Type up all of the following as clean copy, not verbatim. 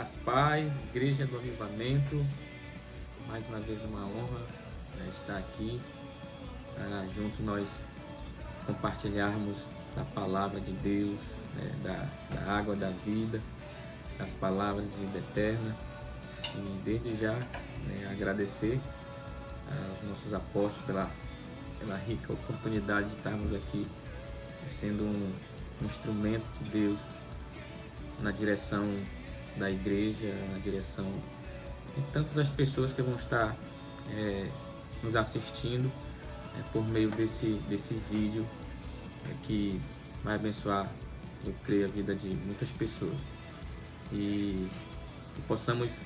Graças e paz, Igreja do Avivamento. Mais uma vez uma honra, estar aqui para juntos nós compartilharmos da palavra de Deus, da água da vida, das palavras de vida eterna. E desde já agradecer aos nossos apóstolos pela rica oportunidade de estarmos aqui sendo um instrumento de Deus na direção da igreja, na direção de tantas as pessoas que vão estar nos assistindo por meio desse vídeo que vai abençoar, eu creio, a vida de muitas pessoas. E que possamos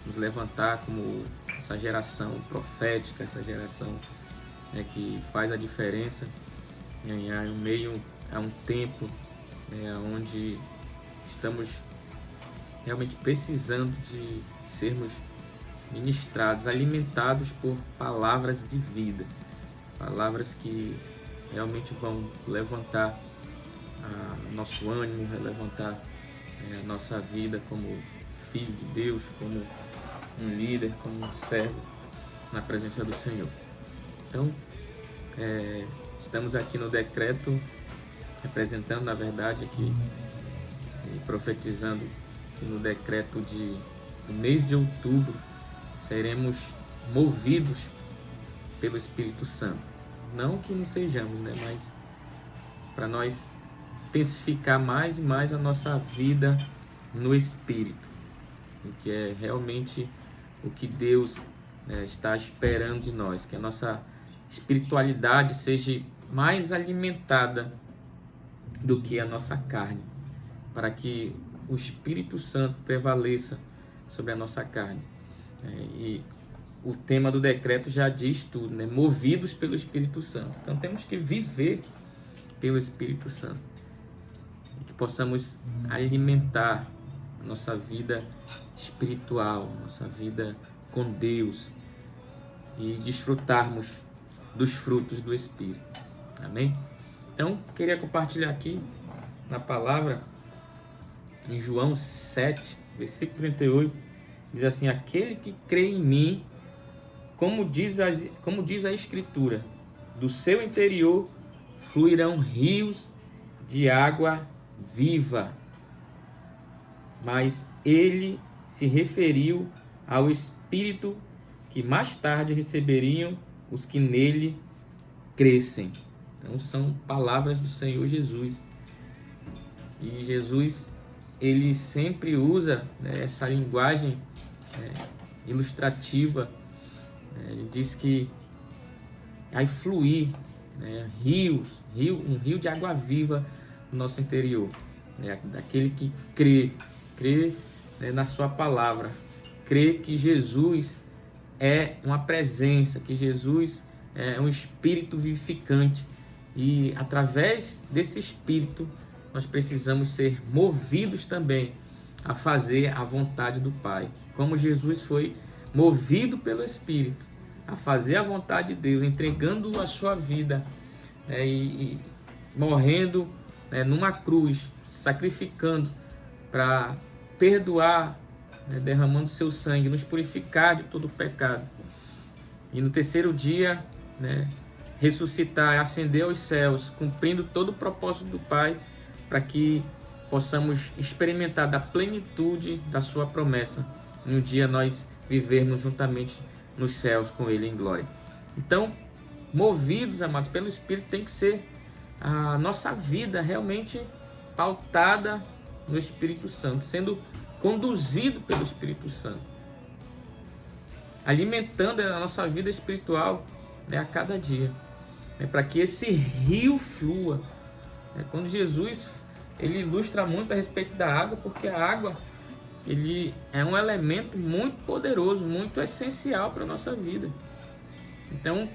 nos levantar como essa geração profética, essa geração que faz a diferença em meio a um tempo onde estamos realmente precisando de sermos ministrados, alimentados por palavras de vida, palavras que realmente vão levantar nosso ânimo, levantar a nossa vida como filho de Deus, como um líder, como um servo na presença do Senhor. Então, estamos aqui no decreto, representando, na verdade, aqui, e profetizando que no decreto do mês de outubro seremos movidos pelo Espírito Santo. Não que não sejamos, mas para nós intensificar mais e mais a nossa vida no Espírito, o que é realmente o que Deus está esperando de nós, que a nossa espiritualidade seja mais alimentada do que a nossa carne, para que o Espírito Santo prevaleça sobre a nossa carne. E o tema do decreto já diz tudo, movidos pelo Espírito Santo. Então temos que viver pelo Espírito Santo, e que possamos alimentar a nossa vida espiritual, nossa vida com Deus, e desfrutarmos dos frutos do Espírito. Amém? Então, queria compartilhar aqui na palavra, em João 7, versículo 38, diz assim: aquele que crê em mim, como diz a Escritura, do seu interior fluirão rios de água viva. Mas ele se referiu ao Espírito que mais tarde receberiam os que nele crescem. Então são palavras do Senhor Jesus. E Jesus, ele sempre usa essa linguagem ilustrativa. Ele diz que vai fluir um rio de água viva no nosso interior. Daquele que crê na sua palavra, crê que Jesus é uma presença, que Jesus é um Espírito vivificante. E através desse Espírito nós precisamos ser movidos também a fazer a vontade do Pai, como Jesus foi movido pelo Espírito a fazer a vontade de Deus, entregando a sua vida e morrendo numa cruz, sacrificando para perdoar, derramando seu sangue, nos purificar de todo o pecado, e no terceiro dia ressuscitar, ascender aos céus, cumprindo todo o propósito do Pai, para que possamos experimentar da plenitude da sua promessa, no dia nós vivermos juntamente nos céus com Ele em glória. Então, movidos, amados, pelo Espírito, tem que ser a nossa vida realmente pautada no Espírito Santo, sendo conduzido pelo Espírito Santo, alimentando a nossa vida espiritual a cada dia, para que esse rio flua. Quando Jesus ele ilustra muito a respeito da água, porque a água ele é um elemento muito poderoso, muito essencial para a nossa vida. Então,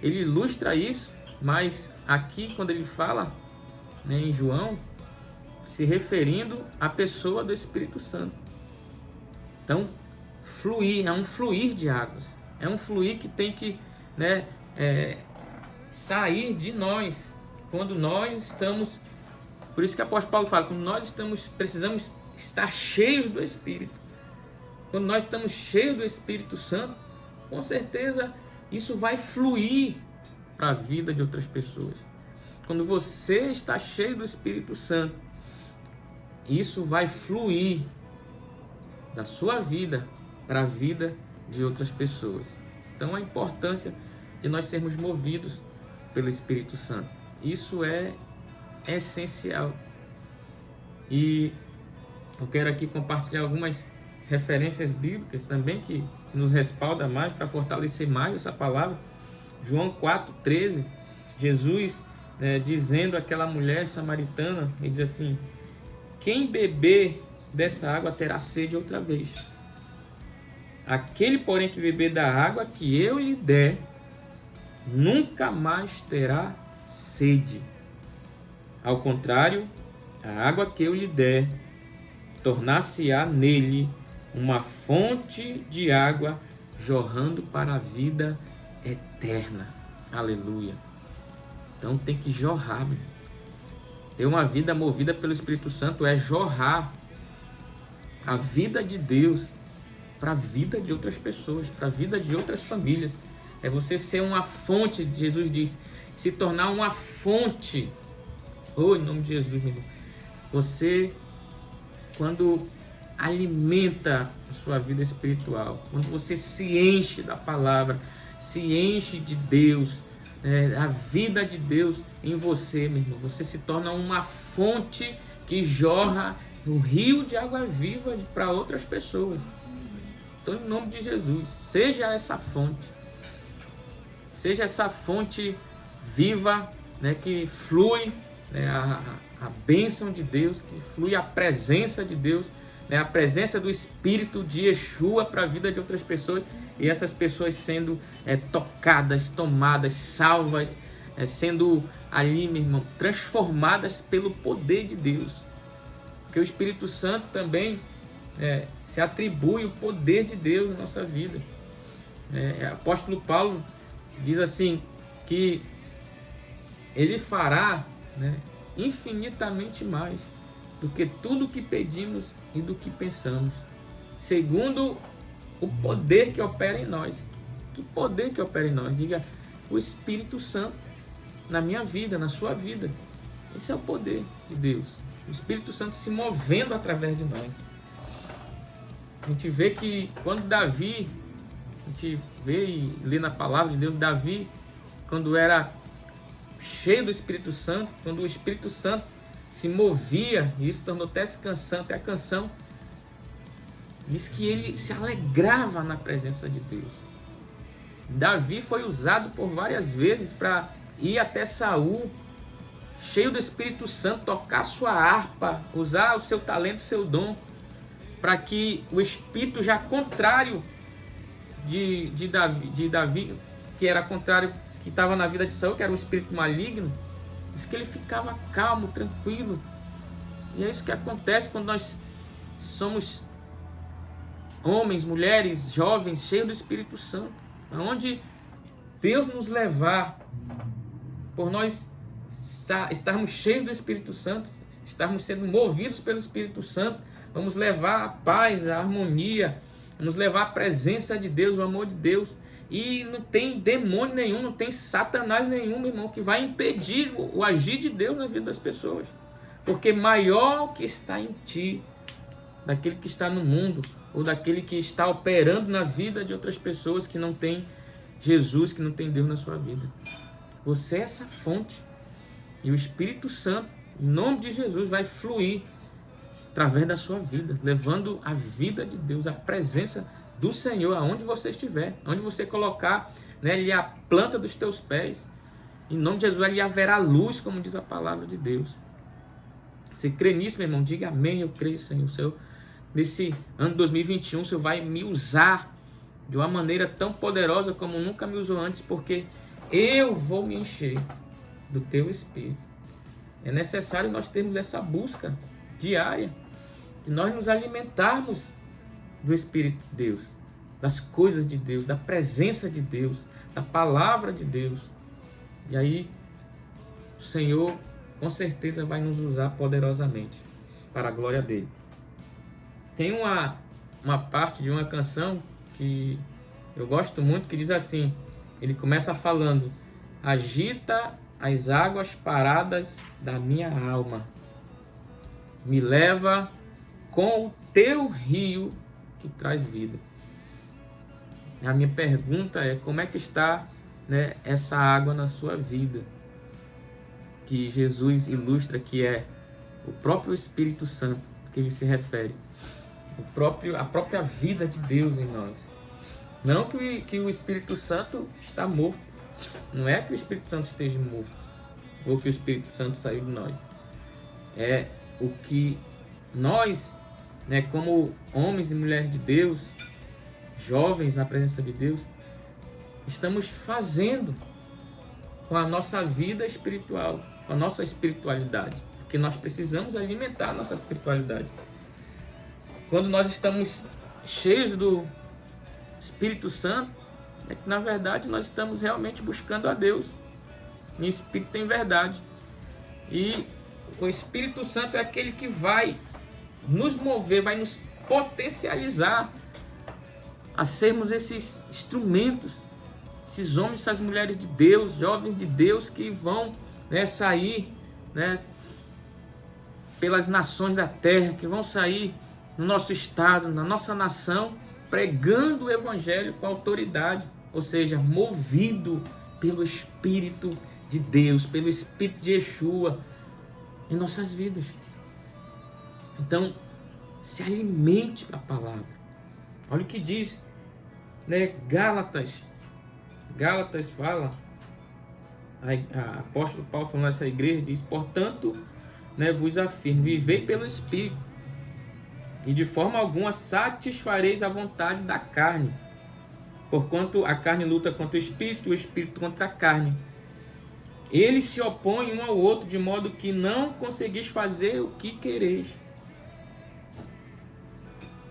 ele ilustra isso, mas aqui quando ele fala em João, se referindo à pessoa do Espírito Santo. Então, fluir, é um fluir de águas, é um fluir que tem que sair de nós, quando nós estamos. Por isso que o apóstolo Paulo fala, quando nós precisamos estar cheios do Espírito. Quando nós estamos cheios do Espírito Santo, com certeza isso vai fluir para a vida de outras pessoas. Quando você está cheio do Espírito Santo, isso vai fluir da sua vida para a vida de outras pessoas. Então a importância de nós sermos movidos pelo Espírito Santo. Isso é essencial. E eu quero aqui compartilhar algumas referências bíblicas também que nos respaldam mais, para fortalecer mais essa palavra. João 4,13, Jesus dizendo àquela mulher samaritana, ele diz assim: quem beber dessa água terá sede outra vez. Aquele, porém, que beber da água que eu lhe der, nunca mais terá sede. Ao contrário, a água que eu lhe der, tornar-se-á nele uma fonte de água jorrando para a vida eterna. Aleluia. Então tem que jorrar. Ter uma vida movida pelo Espírito Santo é jorrar a vida de Deus para a vida de outras pessoas, para a vida de outras famílias. É você ser uma fonte, Jesus diz, se tornar uma fonte. Oh, em nome de Jesus, meu irmão. Você, quando alimenta a sua vida espiritual, quando você se enche da palavra, se enche de Deus, a vida de Deus em você, meu irmão, você se torna uma fonte que jorra um rio de água viva para outras pessoas. Então, em nome de Jesus, seja essa fonte viva, que flui a bênção de Deus, que flui a presença de Deus, a presença do Espírito de Yeshua para a vida de outras pessoas, e essas pessoas sendo tocadas, tomadas, salvas, sendo ali, meu irmão, transformadas pelo poder de Deus. Porque o Espírito Santo também se atribui o poder de Deus na nossa vida. O apóstolo Paulo diz assim, que ele fará infinitamente mais do que tudo que pedimos e do que pensamos, segundo o poder que opera em nós. Que poder que opera em nós? Diga, o Espírito Santo na minha vida, na sua vida. Esse é o poder de Deus. O Espírito Santo se movendo através de nós. A gente vê que quando Davi, a gente vê e lê na palavra de Deus, Davi, quando era cheio do Espírito Santo, quando o Espírito Santo se movia, e isso tornou até a canção, diz que ele se alegrava na presença de Deus. Davi foi usado por várias vezes para ir até Saul, cheio do Espírito Santo, tocar sua harpa, usar o seu talento, o seu dom, para que o espírito já contrário de Davi, que era contrário, que estava na vida de Saul, que era um espírito maligno, diz que ele ficava calmo, tranquilo. E é isso que acontece quando nós somos homens, mulheres, jovens, cheios do Espírito Santo. Aonde Deus nos levar, por nós estarmos cheios do Espírito Santo, estarmos sendo movidos pelo Espírito Santo, vamos levar a paz, a harmonia, vamos levar a presença de Deus, o amor de Deus. E não tem demônio nenhum, não tem satanás nenhum, meu irmão, que vai impedir o agir de Deus na vida das pessoas. Porque maior que está em ti, daquele que está no mundo, ou daquele que está operando na vida de outras pessoas que não tem Jesus, que não tem Deus na sua vida. Você é essa fonte. E o Espírito Santo, em nome de Jesus, vai fluir através da sua vida, levando a vida de Deus, a presença do Senhor, aonde você estiver, onde você colocar ali a planta dos teus pés. Em nome de Jesus, ali haverá luz, como diz a palavra de Deus. Você crê nisso, meu irmão? Diga amém, eu creio, Senhor. Senhor, nesse ano de 2021, o Senhor vai me usar de uma maneira tão poderosa como nunca me usou antes, porque eu vou me encher do teu Espírito. É necessário nós termos essa busca diária, de nós nos alimentarmos do Espírito de Deus, das coisas de Deus, da presença de Deus, da palavra de Deus. E aí o Senhor com certeza vai nos usar poderosamente para a glória dele. Tem uma parte de uma canção que eu gosto muito, que diz assim, ele começa falando: agita as águas paradas da minha alma, me leva com o teu rio que traz vida. A minha pergunta é: como é que está, né, essa água na sua vida? Que Jesus ilustra que é o próprio Espírito Santo, que ele se refere. A própria vida de Deus em nós. Não que o Espírito Santo está morto. Não é que o Espírito Santo esteja morto, ou que o Espírito Santo saiu de nós. É o que nós, né, como homens e mulheres de Deus, jovens na presença de Deus, estamos fazendo com a nossa vida espiritual, com a nossa espiritualidade. Porque nós precisamos alimentar a nossa espiritualidade. Quando nós estamos cheios do Espírito Santo, é que na verdade nós estamos realmente buscando a Deus em espírito e em verdade. E o Espírito Santo é aquele que vai nos mover, vai nos potencializar a sermos esses instrumentos, esses homens, essas mulheres de Deus, jovens de Deus, que vão, né, sair, né, pelas nações da terra, que vão sair no nosso estado, na nossa nação, pregando o Evangelho com autoridade, ou seja, movido pelo Espírito de Deus, pelo Espírito de Yeshua em nossas vidas. Então, se alimente da palavra. Olha o que diz, né, Gálatas fala, a apóstolo Paulo falando nessa igreja, diz: portanto, né, vos afirmo, vivei pelo Espírito, e de forma alguma satisfareis a vontade da carne, porquanto a carne luta contra o Espírito contra a carne. Eles se opõem um ao outro, de modo que não conseguis fazer o que quereis.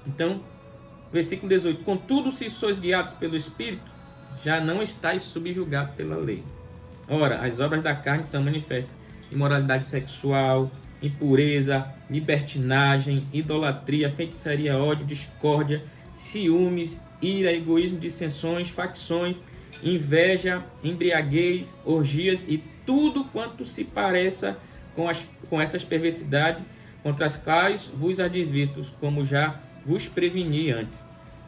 Então, versículo 18: contudo, se sois guiados pelo Espírito, já não estáis subjugados pela lei. Ora, as obras da carne são manifestas: imoralidade sexual, impureza, libertinagem, idolatria, feitiçaria, ódio, discórdia, ciúmes, ira, egoísmo, dissensões, facções, inveja, embriaguez, orgias e tudo quanto se pareça com essas perversidades, contra as quais vos advirto, como já vos preveni antes.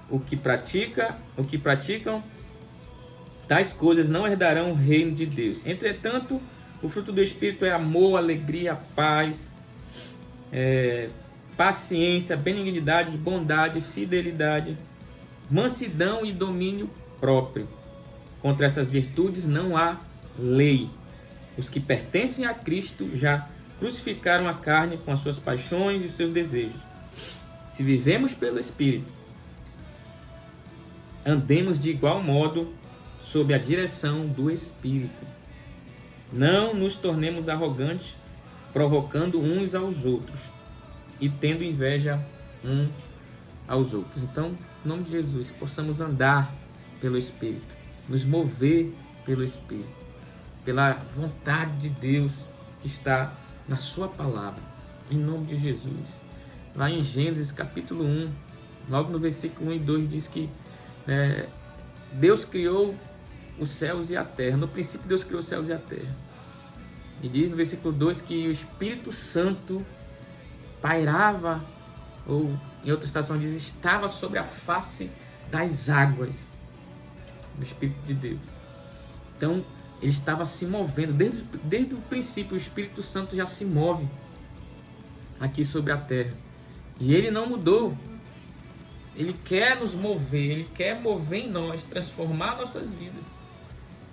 O que praticam tais coisas não herdarão o reino de Deus. Entretanto, o fruto do Espírito é amor, alegria, paz, paciência, benignidade, bondade, fidelidade, mansidão e domínio próprio. Contra essas virtudes não há lei. Os que pertencem a Cristo já crucificaram a carne com as suas paixões e os seus desejos. Se vivemos pelo Espírito, andemos de igual modo sob a direção do Espírito. Não nos tornemos arrogantes, provocando uns aos outros e tendo inveja uns aos outros. Então, em nome de Jesus, possamos andar pelo Espírito, nos mover pelo Espírito, pela vontade de Deus que está na sua palavra, em nome de Jesus. Lá em Gênesis capítulo 1, logo no versículo 1 e 2, diz que Deus criou os céus e a terra. No princípio Deus criou os céus e a terra. E diz no versículo 2 que o Espírito Santo pairava, ou em outra estação diz, estava sobre a face das águas, do Espírito de Deus. Então, ele estava se movendo, desde o princípio, o Espírito Santo já se move aqui sobre a terra. E ele não mudou. Ele quer nos mover, ele quer mover em nós, transformar nossas vidas.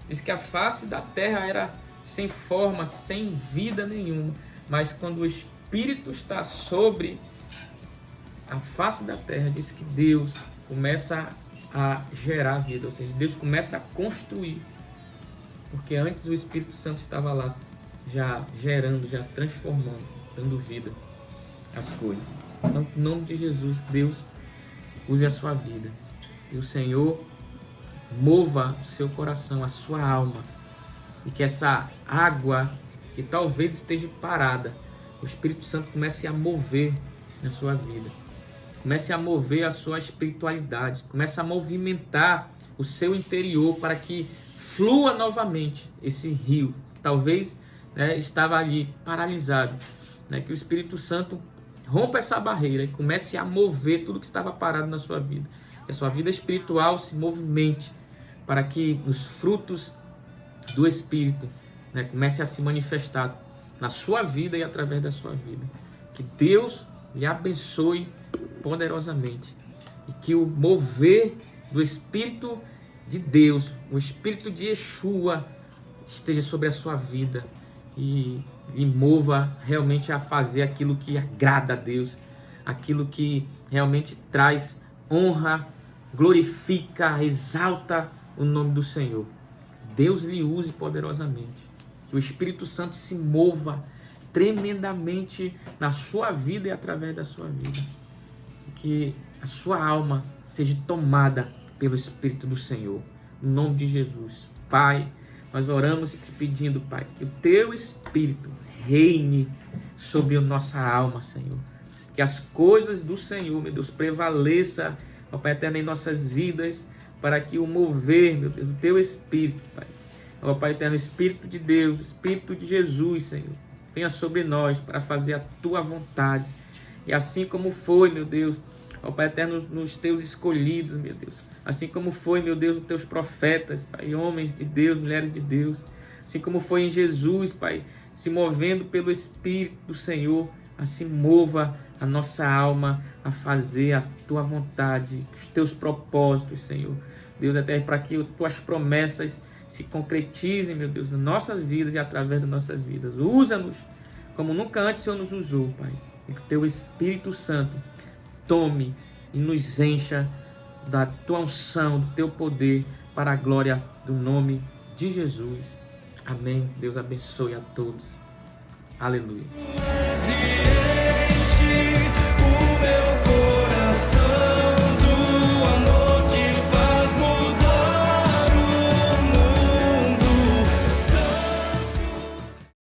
Diz que a face da terra era sem forma, sem vida nenhuma. Mas quando o Espírito está sobre a face da terra, diz que Deus começa a gerar vida, ou seja, Deus começa a construir. Porque antes o Espírito Santo estava lá, já gerando, já transformando, dando vida às coisas. Então, em nome de Jesus, Deus use a sua vida. E o Senhor mova o seu coração, a sua alma. E que essa água, que talvez esteja parada, o Espírito Santo comece a mover na sua vida. Comece a mover a sua espiritualidade. Comece a movimentar o seu interior para que flua novamente esse rio, que talvez, né, estava ali paralisado. Né, que o Espírito Santo rompa essa barreira e comece a mover tudo que estava parado na sua vida. Que a sua vida espiritual se movimente para que os frutos do Espírito, né, comecem a se manifestar na sua vida e através da sua vida. Que Deus lhe abençoe poderosamente e que o mover do Espírito de Deus, o Espírito de Yeshua, esteja sobre a sua vida e lhe mova realmente a fazer aquilo que agrada a Deus, aquilo que realmente traz honra, glorifica, exalta o nome do Senhor. Deus lhe use poderosamente. Que o Espírito Santo se mova tremendamente na sua vida e através da sua vida. Que a sua alma seja tomada pelo Espírito do Senhor. Em nome de Jesus. Pai, nós oramos te pedindo, Pai, que o teu Espírito reine sobre a nossa alma, Senhor. Que as coisas do Senhor, meu Deus, prevaleça, ó Pai eterno, em nossas vidas, para que o mover, meu Deus, do teu Espírito, Pai. Ó Pai eterno, Espírito de Deus, Espírito de Jesus, Senhor, venha sobre nós para fazer a tua vontade. E assim como foi, meu Deus, ó Pai eterno, nos teus escolhidos, meu Deus. Assim como foi, meu Deus, os teus profetas, Pai, homens de Deus, mulheres de Deus. Assim como foi em Jesus, Pai, se movendo pelo Espírito do Senhor, assim mova a nossa alma a fazer a tua vontade, os teus propósitos, Senhor. Deus, até para que as tuas promessas se concretizem, meu Deus, nas nossas vidas e através das nossas vidas. Usa-nos como nunca antes o Senhor nos usou, Pai. E que o teu Espírito Santo tome e nos encha da tua unção, do teu poder, para a glória do nome de Jesus. Amém. Deus abençoe a todos. Aleluia.